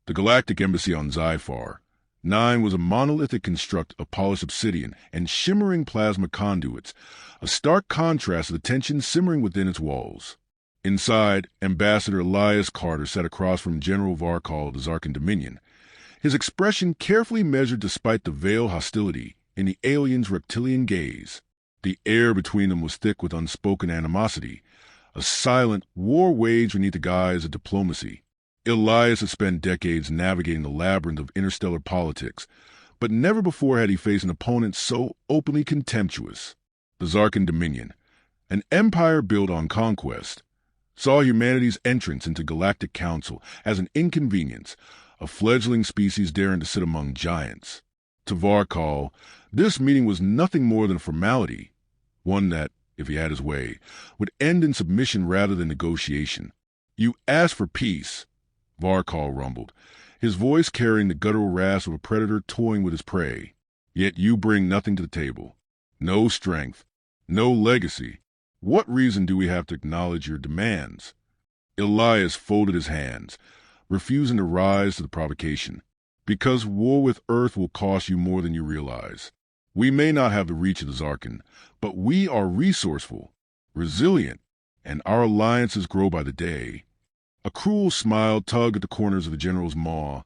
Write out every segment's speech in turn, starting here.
The Galactic Embassy on Sci-Fi 9 was a monolithic construct of polished obsidian and shimmering plasma conduits, a stark contrast to the tension simmering within its walls. Inside, Ambassador Elias Carter sat across from General Varkal of the Zarkan Dominion, his expression carefully measured despite the veiled hostility in the alien's reptilian gaze. The air between them was thick with unspoken animosity, a silent war waged beneath the guise of diplomacy. Elias had spent decades navigating the labyrinth of interstellar politics, but never before had he faced an opponent so openly contemptuous. The Zarkan Dominion, an empire built on conquest, saw humanity's entrance into Galactic Council as an inconvenience, a fledgling species daring to sit among giants. To Varkal, this meeting was nothing more than a formality, one that, if he had his way, would end in submission rather than negotiation. "You asked for peace," Varkal rumbled, his voice carrying the guttural rasp of a predator toying with his prey. "Yet you bring nothing to the table. No strength, no legacy. What reason do we have to acknowledge your demands?" Elias folded his hands, refusing to rise to the provocation. "Because war with Earth will cost you more than you realize. We may not have the reach of the Zarkan, but we are resourceful, resilient, and our alliances grow by the day." A cruel smile tugged at the corners of the general's maw,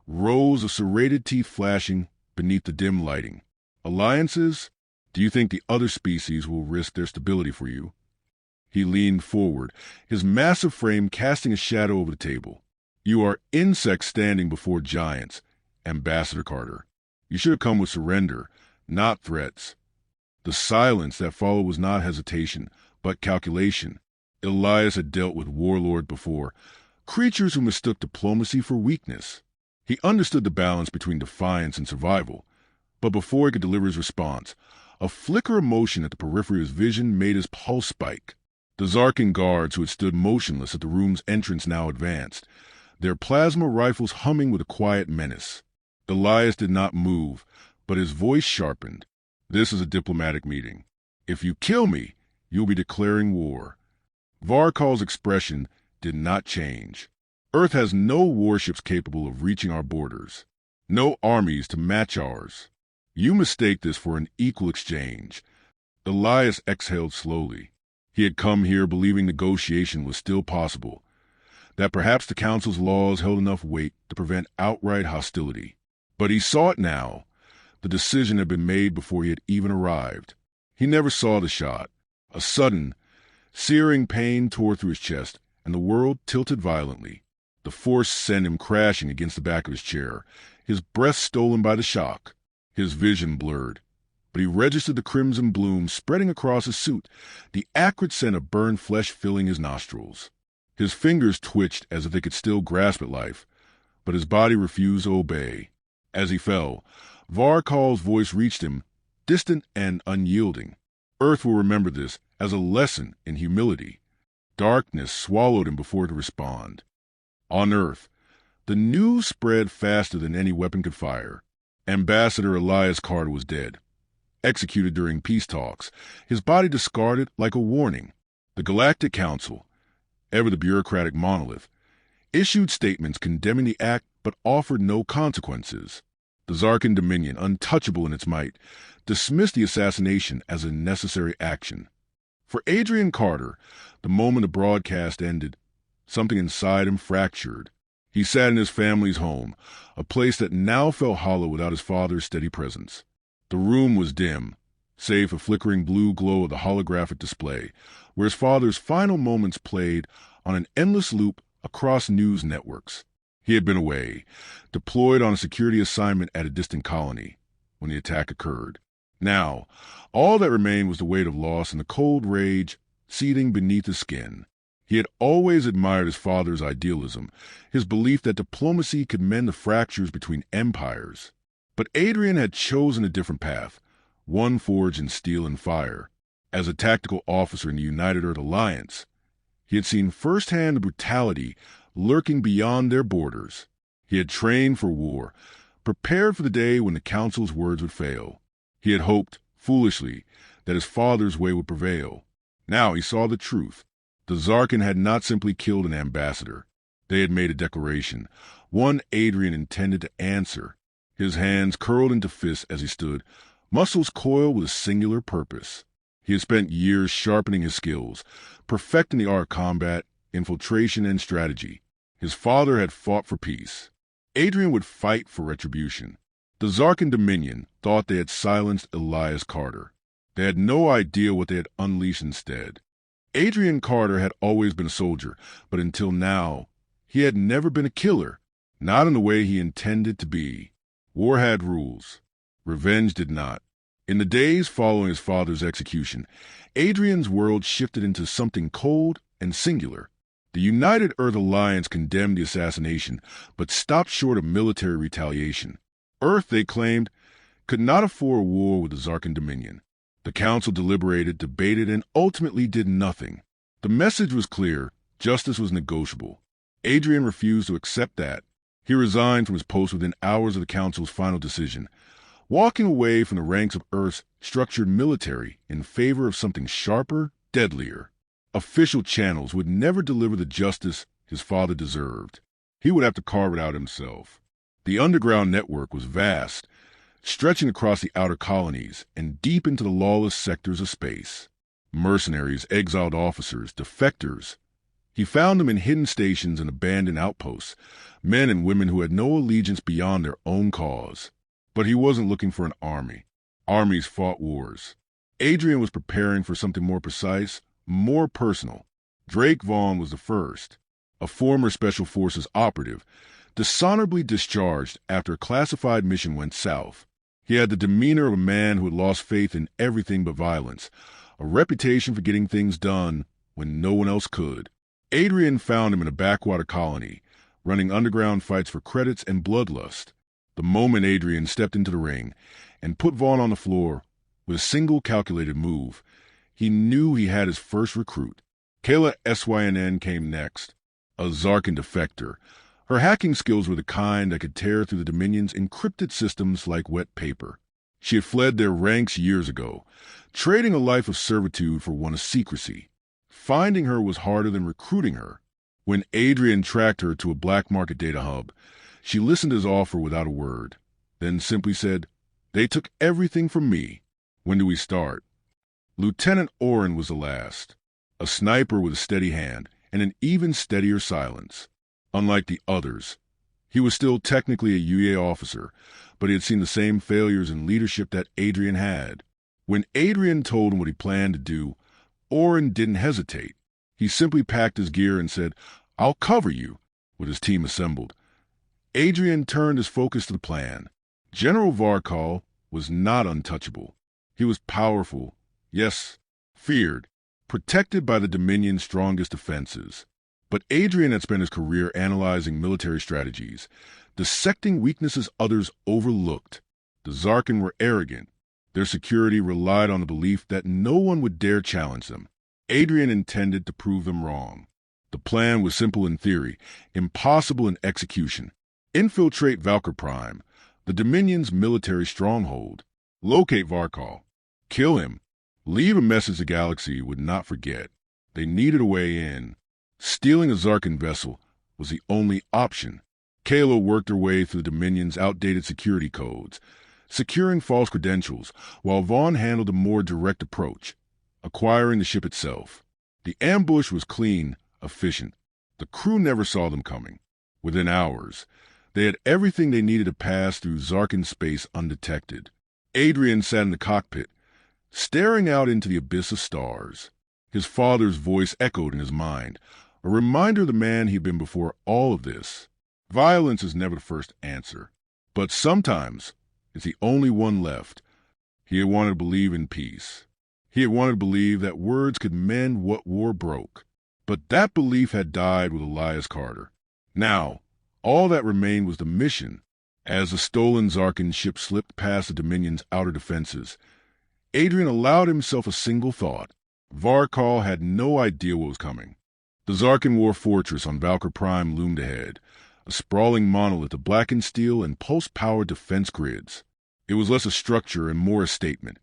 rows of serrated teeth flashing beneath the dim lighting. "Alliances? Do you think the other species will risk their stability for you?" He leaned forward, his massive frame casting a shadow over the table. "You are insects standing before giants, Ambassador Carter. You should have come with surrender, not threats." The silence that followed was not hesitation, but calculation. Elias had dealt with warlords before, creatures who mistook diplomacy for weakness. He understood the balance between defiance and survival, but before he could deliver his response, a flicker of motion at the periphery of his vision made his pulse spike. The Zarkan guards who had stood motionless at the room's entrance now advanced, their plasma rifles humming with a quiet menace. Elias did not move, but his voice sharpened. "This is a diplomatic meeting. If you kill me, you'll be declaring war." Varkal's expression did not change. "Earth has no warships capable of reaching our borders, no armies to match ours. You mistake this for an equal exchange." Elias exhaled slowly. He had come here believing negotiation was still possible, that perhaps the Council's laws held enough weight to prevent outright hostility. But he saw it now. The decision had been made before he had even arrived. He never saw the shot. A sudden, searing pain tore through his chest, and the world tilted violently. The force sent him crashing against the back of his chair, his breath stolen by the shock. His vision blurred, but he registered the crimson bloom spreading across his suit, the acrid scent of burned flesh filling his nostrils. His fingers twitched as if they could still grasp at life, but his body refused to obey. As he fell, Varkal's voice reached him, distant and unyielding. "Earth will remember this as a lesson in humility." Darkness swallowed him before it could respond. On Earth, the news spread faster than any weapon could fire. Ambassador Elias Carter was dead, executed during peace talks, his body discarded like a warning. The Galactic Council, ever the bureaucratic monolith, issued statements condemning the act but offered no consequences. The Zarkan Dominion, untouchable in its might, dismissed the assassination as a necessary action. For Adrian Carter, the moment the broadcast ended, something inside him fractured. He sat in his family's home, a place that now felt hollow without his father's steady presence. The room was dim, save for flickering blue glow of the holographic display, where his father's final moments played on an endless loop across news networks. He had been away, deployed on a security assignment at a distant colony, when the attack occurred. Now, all that remained was the weight of loss and the cold rage seething beneath his skin. He had always admired his father's idealism, his belief that diplomacy could mend the fractures between empires. But Adrian had chosen a different path, one forged in steel and fire. As a tactical officer in the United Earth Alliance, he had seen firsthand the brutality lurking beyond their borders. He had trained for war, prepared for the day when the Council's words would fail. He had hoped, foolishly, that his father's way would prevail. Now he saw the truth. The Zarkan had not simply killed an ambassador. They had made a declaration, one Adrian intended to answer. His hands curled into fists as he stood, muscles coiled with a singular purpose. He had spent years sharpening his skills, perfecting the art of combat, infiltration, and strategy. His father had fought for peace. Adrian would fight for retribution. The Zarkan Dominion thought they had silenced Elias Carter. They had no idea what they had unleashed instead. Adrian Carter had always been a soldier, but until now, he had never been a killer, not in the way he intended to be. War had rules. Revenge did not. In the days following his father's execution, Adrian's world shifted into something cold and singular. The United Earth Alliance condemned the assassination, but stopped short of military retaliation. Earth, they claimed, could not afford a war with the Zarkan Dominion. The Council deliberated, debated, and ultimately did nothing. The message was clear. Justice was negotiable. Adrian refused to accept that. He resigned from his post within hours of the Council's final decision, walking away from the ranks of Earth's structured military in favor of something sharper, deadlier. Official channels would never deliver the justice his father deserved. He would have to carve it out himself. The underground network was vast, stretching across the outer colonies and deep into the lawless sectors of space. Mercenaries, exiled officers, defectors. He found them in hidden stations and abandoned outposts, men and women who had no allegiance beyond their own cause. But he wasn't looking for an army. Armies fought wars. Adrian was preparing for something more precise, more personal. Drake Vaughn was the first, a former Special Forces operative, dishonorably discharged after a classified mission went south. He had the demeanor of a man who had lost faith in everything but violence, a reputation for getting things done when no one else could. Adrian found him in a backwater colony, running underground fights for credits and bloodlust. The moment Adrian stepped into the ring and put Vaughn on the floor with a single calculated move, he knew he had his first recruit. Kayla SYNN came next, a Zarkan defector. Her hacking skills were the kind that could tear through the Dominion's encrypted systems like wet paper. She had fled their ranks years ago, trading a life of servitude for one of secrecy. Finding her was harder than recruiting her. When Adrian tracked her to a black market data hub, she listened to his offer without a word, then simply said, "They took everything from me. When do we start?" Lieutenant Oren was the last, a sniper with a steady hand and an even steadier silence. Unlike the others, he was still technically a UA officer, but he had seen the same failures in leadership that Adrian had. When Adrian told him what he planned to do, Oren didn't hesitate. He simply packed his gear and said, "I'll cover you," with his team assembled. Adrian turned his focus to the plan. General Varkal was not untouchable. He was powerful, yes, feared, protected by the Dominion's strongest defenses. But Adrian had spent his career analyzing military strategies, dissecting weaknesses others overlooked. The Zarkan were arrogant. Their security relied on the belief that no one would dare challenge them. Adrian intended to prove them wrong. The plan was simple in theory, impossible in execution. Infiltrate Valkyr Prime, the Dominion's military stronghold. Locate Varkal. Kill him. Leave a message the galaxy would not forget. They needed a way in. Stealing a Zarkan vessel was the only option. Kayla worked her way through the Dominion's outdated security codes, securing false credentials, while Vaughn handled a more direct approach, acquiring the ship itself. The ambush was clean, efficient. The crew never saw them coming. Within hours, they had everything they needed to pass through Zarkan space undetected. Adrian sat in the cockpit, staring out into the abyss of stars. His father's voice echoed in his mind, a reminder of the man he'd been before all of this. Violence is never the first answer, but sometimes it's the only one left. He had wanted to believe in peace. He had wanted to believe that words could mend what war broke. But that belief had died with Elias Carter. Now, all that remained was the mission. As the stolen Zarkan ship slipped past the Dominion's outer defenses, Adrian allowed himself a single thought. Varkal had no idea what was coming. The Zarkan war fortress on Valkyr Prime loomed ahead, a sprawling monolith of blackened steel and pulse-powered defense grids. It was less a structure and more a statement,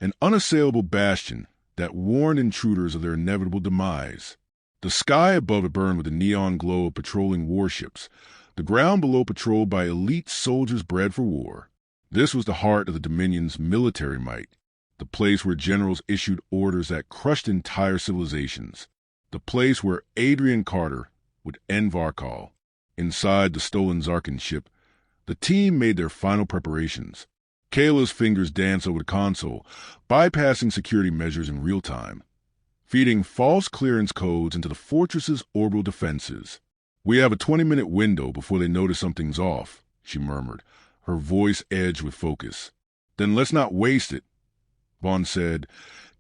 an unassailable bastion that warned intruders of their inevitable demise. The sky above it burned with the neon glow of patrolling warships, the ground below patrolled by elite soldiers bred for war. This was the heart of the Dominion's military might, the place where generals issued orders that crushed entire civilizations, the place where Adrian Carter would end Varkal. Inside the stolen Zarkan ship, the team made their final preparations. Kayla's fingers danced over the console, bypassing security measures in real time, feeding false clearance codes into the fortress's orbital defenses. "We have a 20-minute window before they notice something's off," she murmured, her voice edged with focus. "Then let's not waste it," Vaughn said,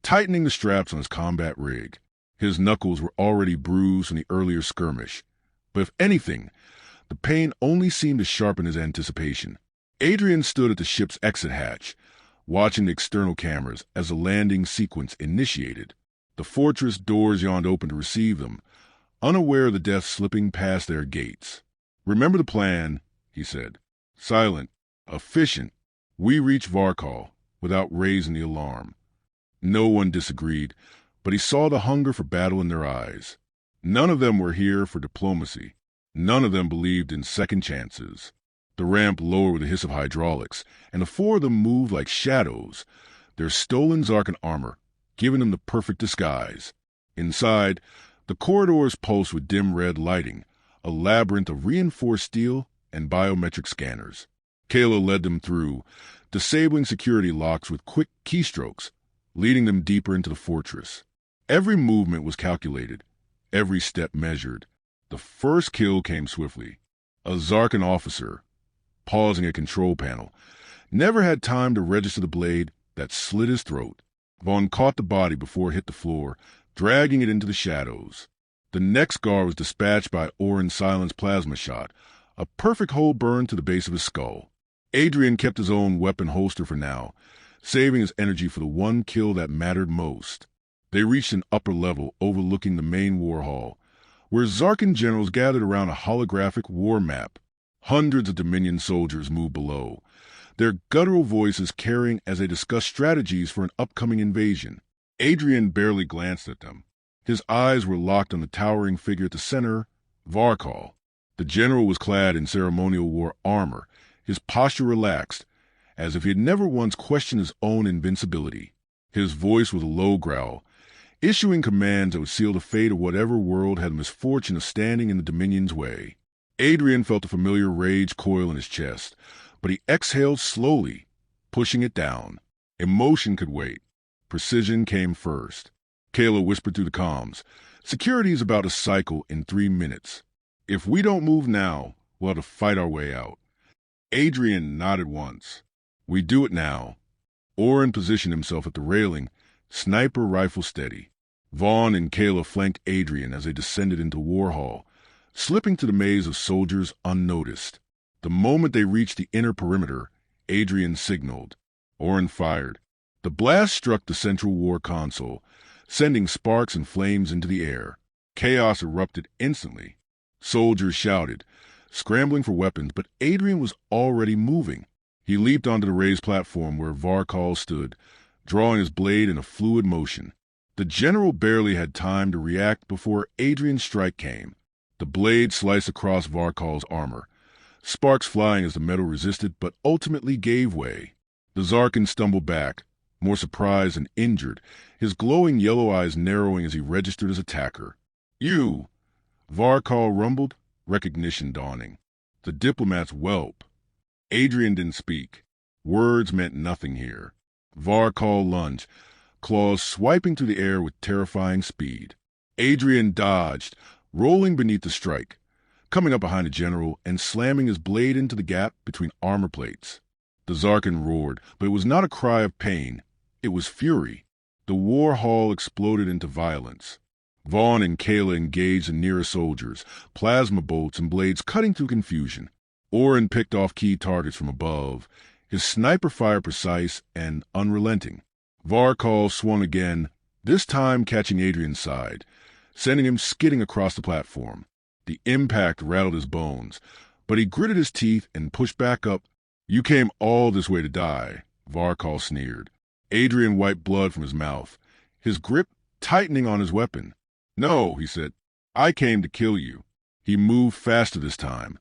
tightening the straps on his combat rig. His knuckles were already bruised from the earlier skirmish, but if anything, the pain only seemed to sharpen his anticipation. Adrian stood at the ship's exit hatch, watching the external cameras as the landing sequence initiated. The fortress doors yawned open to receive them, unaware of the death slipping past their gates. "Remember the plan," he said. "Silent, efficient. We reach Varkal without raising the alarm." No one disagreed, but he saw the hunger for battle in their eyes. None of them were here for diplomacy. None of them believed in second chances. The ramp lowered with a hiss of hydraulics, and the four of them moved like shadows, their stolen Zarkan armor giving them the perfect disguise. Inside, the corridors pulsed with dim red lighting, a labyrinth of reinforced steel and biometric scanners. Kayla led them through, disabling security locks with quick keystrokes, leading them deeper into the fortress. Every movement was calculated, every step measured. The first kill came swiftly. A Zarkan officer, pausing at control panel, never had time to register the blade that slit his throat. Vaughn caught the body before it hit the floor, dragging it into the shadows. The next guard was dispatched by Oren Silent's plasma shot, a perfect hole burned to the base of his skull. Adrian kept his own weapon holster for now, saving his energy for the one kill that mattered most. They reached an upper level overlooking the main war hall, where Zarkan generals gathered around a holographic war map. Hundreds of Dominion soldiers moved below, their guttural voices carrying as they discussed strategies for an upcoming invasion. Adrian barely glanced at them. His eyes were locked on the towering figure at the center, Varkal. The general was clad in ceremonial war armor, his posture relaxed, as if he had never once questioned his own invincibility. His voice was a low growl, issuing commands that would seal the fate of whatever world had the misfortune of standing in the Dominion's way. Adrian felt the familiar rage coil in his chest, but he exhaled slowly, pushing it down. Emotion could wait. Precision came first. Kayla whispered through the comms, "Security is about to cycle in 3 minutes. If we don't move now, we'll have to fight our way out." Adrian nodded once. "We do it now." Oren positioned himself at the railing, sniper rifle steady. Vaughn and Kayla flanked Adrian as they descended into War Hall, slipping through the maze of soldiers unnoticed. The moment they reached the inner perimeter, Adrian signaled. Oren fired. The blast struck the central war console, sending sparks and flames into the air. Chaos erupted instantly. Soldiers shouted, scrambling for weapons, but Adrian was already moving. He leaped onto the raised platform where Varkal stood, drawing his blade in a fluid motion. The general barely had time to react before Adrian's strike came. The blade sliced across Varkal's armor, sparks flying as the metal resisted but ultimately gave way. The Zarkan stumbled back, more surprised than injured, his glowing yellow eyes narrowing as he registered his attacker. "You!" Varkal rumbled, recognition dawning. The diplomat's whelp. Adrian didn't speak. Words meant nothing here. Varkal lunged, claws swiping through the air with terrifying speed. Adrian dodged, rolling beneath the strike, coming up behind the general and slamming his blade into the gap between armor plates. The Zarkan roared, but it was not a cry of pain. It was fury. The war hall exploded into violence. Vaughn and Kayla engaged the nearest soldiers, plasma bolts and blades cutting through confusion. Oren picked off key targets from above, his sniper fire precise and unrelenting. Varkal swung again, this time catching Adrian's side, sending him skidding across the platform. The impact rattled his bones, but he gritted his teeth and pushed back up. "You came all this way to die," Varkal sneered. Adrian wiped blood from his mouth, his grip tightening on his weapon. "No," he said. I came to kill you. He moved faster this time,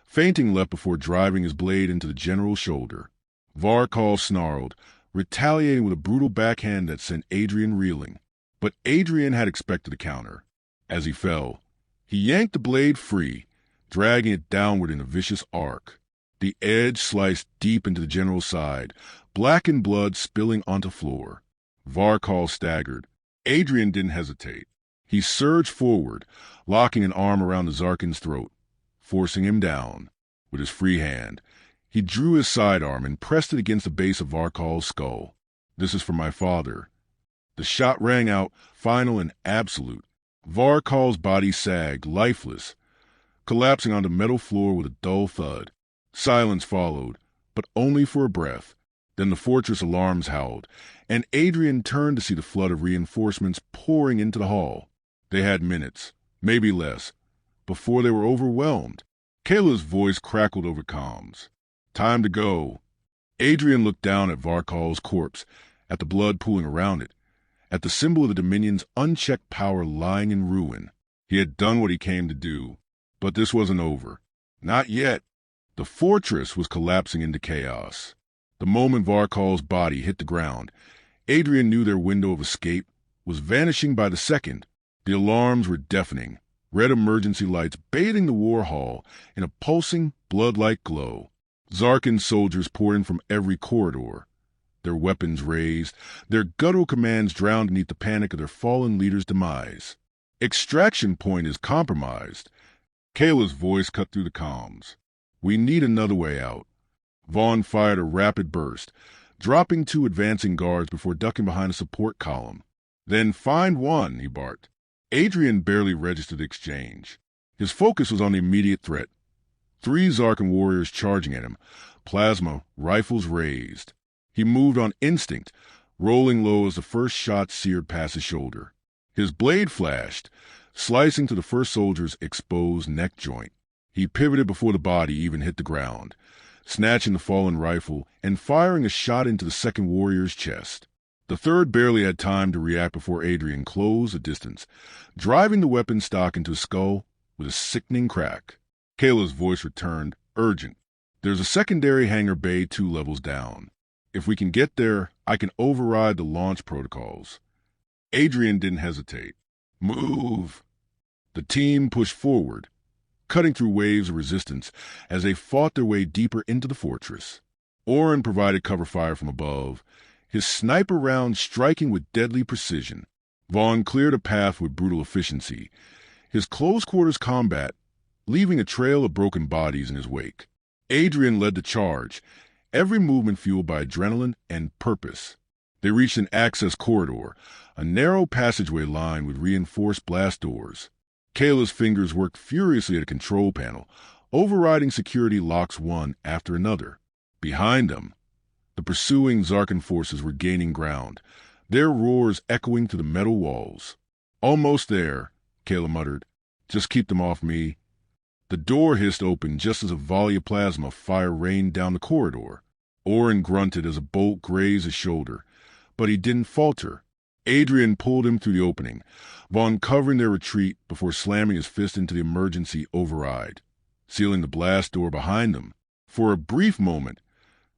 feinting left before driving his blade into the general's shoulder. Varkal snarled, retaliating with a brutal backhand that sent Adrian reeling. But Adrian had expected a counter. As he fell, he yanked the blade free, dragging it downward in a vicious arc. The edge sliced deep into the general's side, blackened blood spilling onto floor. Varkal staggered. Adrian didn't hesitate. He surged forward, locking an arm around the Zarkin's throat, forcing him down. With his free hand, he drew his sidearm and pressed it against the base of Varkal's skull. This is for my father. The shot rang out, final and absolute. Varkal's body sagged, lifeless, collapsing onto metal floor with a dull thud. Silence followed, but only for a breath. Then the fortress alarms howled, and Adrian turned to see the flood of reinforcements pouring into the hall. They had minutes, maybe less, before they were overwhelmed. Kayla's voice crackled over comms. Time to go. Adrian looked down at Varkal's corpse, at the blood pooling around it, at the symbol of the Dominion's unchecked power lying in ruin. He had done what he came to do, but this wasn't over. Not yet. The fortress was collapsing into chaos. The moment Varkal's body hit the ground, Adrian knew their window of escape was vanishing by the second. The alarms were deafening, red emergency lights bathing the war hall in a pulsing, blood-like glow. Zarkin soldiers poured in from every corridor, their weapons raised, their guttural commands drowned beneath the panic of their fallen leader's demise. Extraction point is compromised. Kayla's voice cut through the comms. We need another way out. Vaughn fired a rapid burst, dropping 2 advancing guards before ducking behind a support column. Then find one, he barked. Adrian barely registered the exchange. His focus was on the immediate threat. 3 Zarkin warriors charging at him, plasma rifles raised. He moved on instinct, rolling low as the first shot seared past his shoulder. His blade flashed, slicing to the first soldier's exposed neck joint. He pivoted before the body even hit the ground, snatching the fallen rifle and firing a shot into the second warrior's chest. The third barely had time to react before Adrian closed the distance, driving the weapon stock into his skull with a sickening crack. Kayla's voice returned, urgent. There's a secondary hangar bay 2 levels down. If we can get there, I can override the launch protocols. Adrian didn't hesitate. Move! The team pushed forward, cutting through waves of resistance as they fought their way deeper into the fortress. Oren provided cover fire from above, his sniper round striking with deadly precision. Vaughn cleared a path with brutal efficiency, his close-quarters combat leaving a trail of broken bodies in his wake. Adrian led the charge, every movement fueled by adrenaline and purpose. They reached an access corridor, a narrow passageway lined with reinforced blast doors. Kayla's fingers worked furiously at a control panel, overriding security locks one after another. Behind them, the pursuing Zarkin forces were gaining ground, their roars echoing through the metal walls. Almost there, Kayla muttered. Just keep them off me. The door hissed open just as a volley of plasma fire rained down the corridor. Oren grunted as a bolt grazed his shoulder, but he didn't falter. Adrian pulled him through the opening, Vaughn covering their retreat before slamming his fist into the emergency override, sealing the blast door behind them. For a brief moment,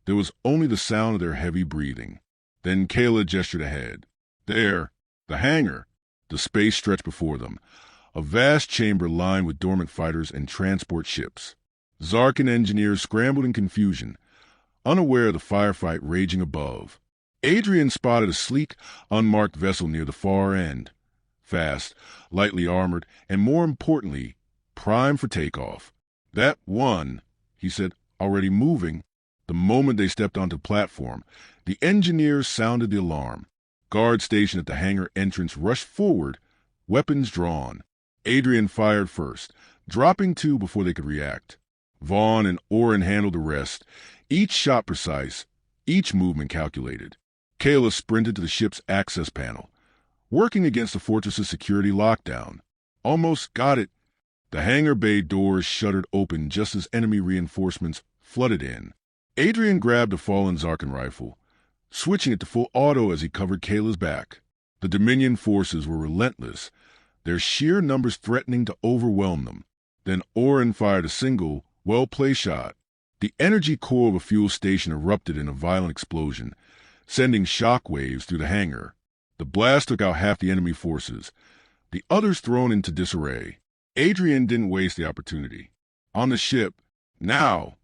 there was only the sound of their heavy breathing. Then Kayla gestured ahead. There, the hangar. The space stretched before them, a vast chamber lined with dormant fighters and transport ships. Zarkin engineers scrambled in confusion, unaware of the firefight raging above. Adrian spotted a sleek, unmarked vessel near the far end. Fast, lightly armored, and more importantly, primed for takeoff. That one, he said, already moving. The moment they stepped onto the platform, the engineers sounded the alarm. Guards stationed at the hangar entrance rushed forward, weapons drawn. Adrian fired first, dropping 2 before they could react. Vaughn and Oren handled the rest, each shot precise, each movement calculated. Kayla sprinted to the ship's access panel, working against the fortress's security lockdown. Almost got it. The hangar bay doors shuddered open just as enemy reinforcements flooded in. Adrian grabbed a fallen Zarkin rifle, switching it to full auto as he covered Kayla's back. The Dominion forces were relentless, their sheer numbers threatening to overwhelm them. Then Orin fired a single, well-placed shot. The energy core of a fuel station erupted in a violent explosion, sending shock waves through the hangar. The blast took out half the enemy forces, the others thrown into disarray. Adrian didn't waste the opportunity. On the ship, now!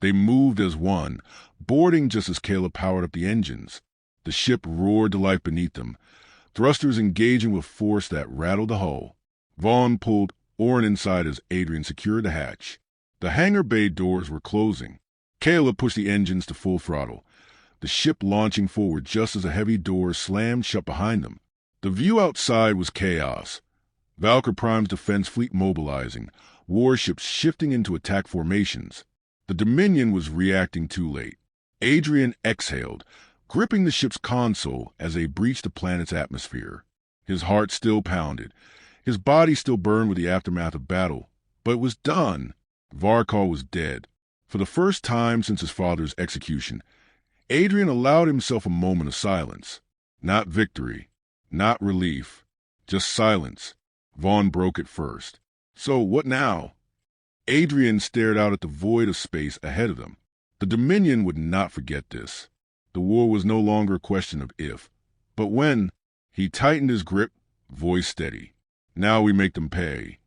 They moved as one, boarding just as Caleb powered up the engines. The ship roared to life beneath them, thrusters engaging with force that rattled the hull. Vaughn pulled Orin inside as Adrian secured the hatch. The hangar bay doors were closing. Caleb pushed the engines to full throttle, the ship launching forward just as the heavy doors slammed shut behind them. The view outside was chaos. Valkyr Prime's defense fleet mobilizing, warships shifting into attack formations. The Dominion was reacting too late. Adrian exhaled, gripping the ship's console as they breached the planet's atmosphere. His heart still pounded. His body still burned with the aftermath of battle. But it was done. Varkal was dead. For the first time since his father's execution, Adrian allowed himself a moment of silence. Not victory, not relief, just silence. Vaughn broke it first. So what now? Adrian stared out at the void of space ahead of them. The Dominion would not forget this. The war was no longer a question of if, but when. He tightened his grip, voice steady. Now we make them pay.